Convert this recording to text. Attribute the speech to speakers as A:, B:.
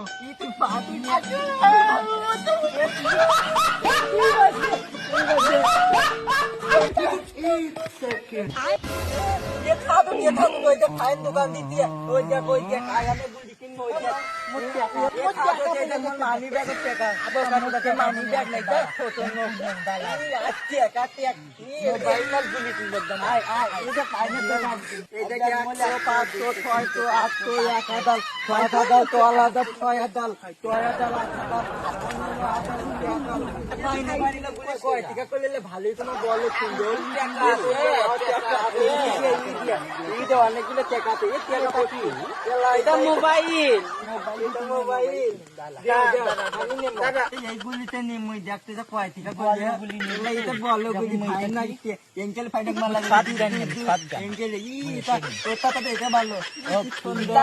A: itu pati aja. Dia tahu kau itu kain tukang di dia. Kau itu kayaknya budikin kau itu. Mutia dia dengan mani bag itu kan. Abang kan udah ke mani bag nih kan. Foto ngomong dalam. Iya, katiak. Iya, baiklah budikin betul. Itu kayaknya tukang. Itu dia cepat tuh aku ya kadal. Kadal tuh aladap saya dal. টিকা করলে ভালোই তোমার বলো সুন্দর অনেকগুলো টেকাতে এটা mobile এইগুলিতে নিমুই দেখতে যা কয় টিকা এটা বলো গুলি ফাইনাল এঙ্কেল ফাইনাল মালা এঙ্কেল এটা ভালো সুন্দর